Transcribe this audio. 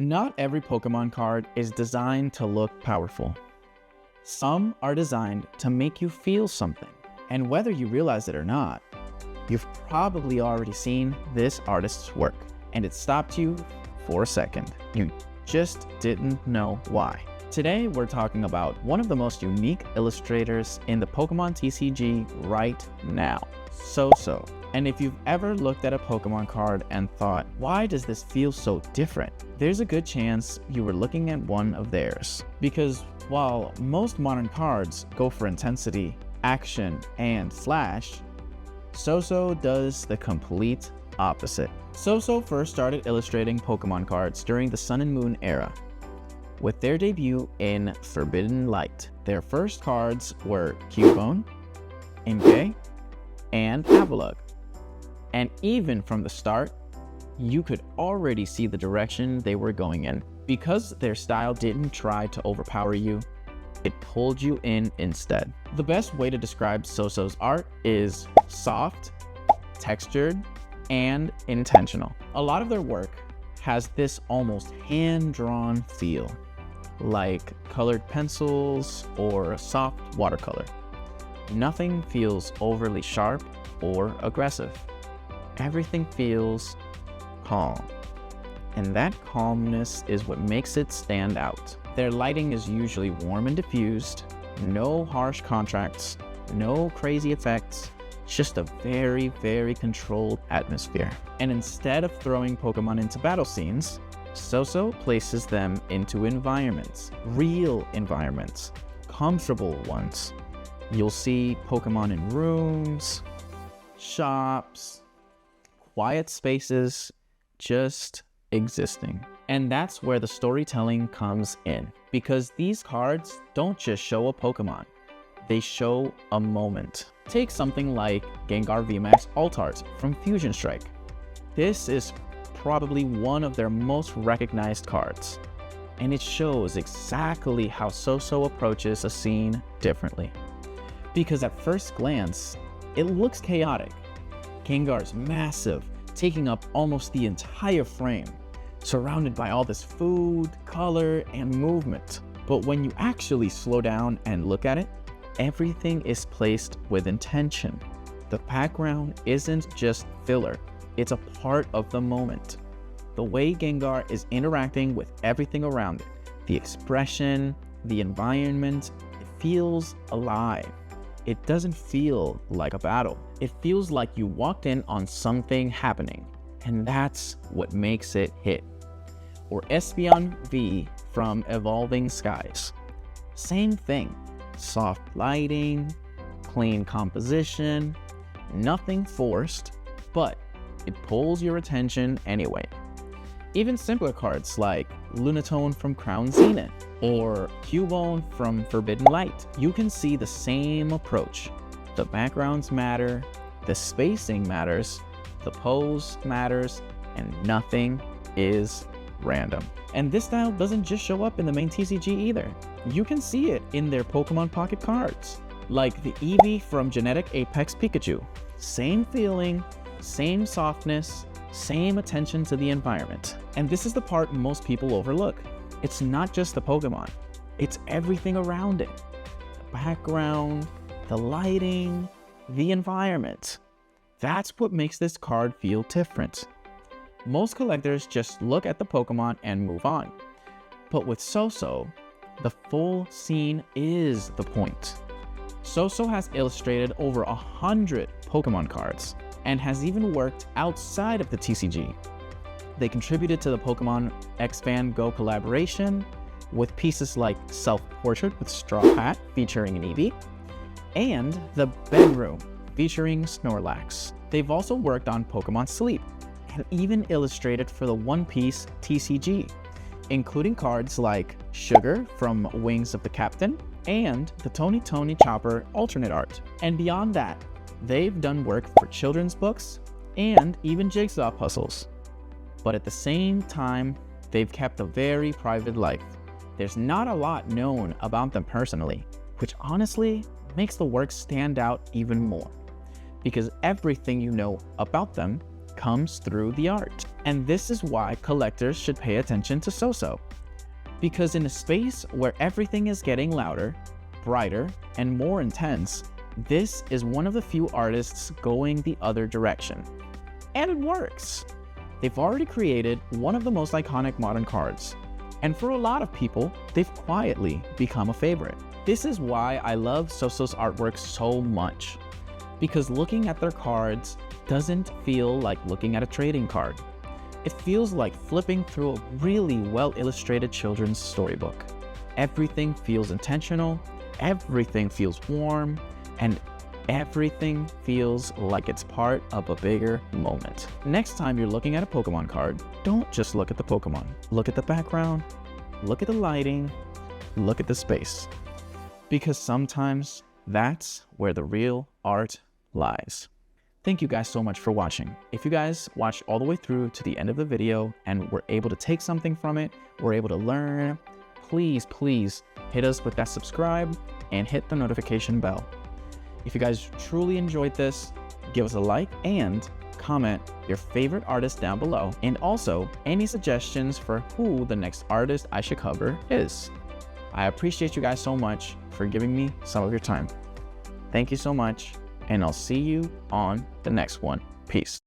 Not every Pokemon card is designed to look powerful. Some are designed to make you feel something. And whether you realize it or not, you've probably already seen this artist's work. And it stopped you for a second. You just didn't know why. Today, we're talking about one of the most unique illustrators in the Pokemon TCG right now, SowSow. And if you've ever looked at a Pokemon card and thought, why does this feel so different? There's a good chance you were looking at one of theirs. Because while most modern cards go for intensity, action, and flash, SowSow does the complete opposite. SowSow first started illustrating Pokemon cards during the Sun and Moon era, with their debut in Forbidden Light. Their first cards were Cubone, Inkay, and Avalugg. And even from the start, you could already see the direction they were going in. Because their style didn't try to overpower you, it pulled you in instead. The best way to describe SowSow's art is soft, textured, and intentional. A lot of their work has this almost hand-drawn feel, like colored pencils or soft watercolor. Nothing feels overly sharp or aggressive. Everything feels calm. And that calmness is what makes it stand out. Their lighting is usually warm and diffused, no harsh contrasts, no crazy effects, just a very, very controlled atmosphere. And instead of throwing Pokemon into battle scenes, SowSow places them into environments, real environments, comfortable ones. You'll see Pokemon in rooms, shops, quiet spaces, just existing. And that's where the storytelling comes in, because these cards don't just show a Pokemon, they show a moment. Take something like Gengar VMAX Alt Art from Fusion Strike. This is probably one of their most recognized cards, and it shows exactly how SowSow approaches a scene differently. Because at first glance, it looks chaotic. Gengar's massive, taking up almost the entire frame, surrounded by all this food, color, and movement. But when you actually slow down and look at it, everything is placed with intention. The background isn't just filler, it's a part of the moment. The way Gengar is interacting with everything around it, the expression, the environment, it feels alive. It doesn't feel like a battle. It feels like you walked in on something happening, and that's what makes it hit. Or Espeon V from Evolving Skies. Same thing, soft lighting, clean composition, nothing forced, but it pulls your attention anyway. Even simpler cards like Lunatone from Crown Zenith or Cubone from Forbidden Light, you can see the same approach. The backgrounds matter, the spacing matters, the pose matters, and nothing is random. And this style doesn't just show up in the main TCG either. You can see it in their Pokemon Pocket cards, like the Eevee from Genetic Apex Pikachu. Same feeling, same softness, same attention to the environment. And this is the part most people overlook. It's not just the Pokemon, it's everything around it. The background, the lighting, the environment. That's what makes this card feel different. Most collectors just look at the Pokemon and move on. But with SowSow, the full scene is the point. SowSow has illustrated over 100 Pokemon cards and has even worked outside of the TCG. They contributed to the Pokemon X Fan Go collaboration with pieces like Self-Portrait with Straw Hat featuring an Eevee and The Bedroom featuring Snorlax. They've also worked on Pokemon Sleep and even illustrated for the One Piece TCG, including cards like Sugar from Wings of the Captain and the Tony Chopper alternate art. And beyond that, they've done work for children's books and even jigsaw puzzles. But at the same time, they've kept a very private life. There's not a lot known about them personally, which honestly makes the work stand out even more, because everything you know about them comes through the art. And this is why collectors should pay attention to SowSow. Because in a space where everything is getting louder, brighter, and more intense, this is one of the few artists going the other direction. And it works! They've already created one of the most iconic modern cards. And for a lot of people, they've quietly become a favorite. This is why I love SowSow's artwork so much. Because looking at their cards doesn't feel like looking at a trading card. It feels like flipping through a really well-illustrated children's storybook. Everything feels intentional, everything feels warm, and everything feels like it's part of a bigger moment. Next time you're looking at a Pokemon card, don't just look at the Pokemon. Look at the background, look at the lighting, look at the space. Because sometimes that's where the real art lies. Thank you guys so much for watching. If you guys watched all the way through to the end of the video and were able to take something from it, were able to learn, please hit us with that subscribe and hit the notification bell. If you guys truly enjoyed this, give us a like and comment your favorite artist down below, and also any suggestions for who the next artist I should cover is. I appreciate you guys so much for giving me some of your time. Thank you so much, and I'll see you on the next one. Peace.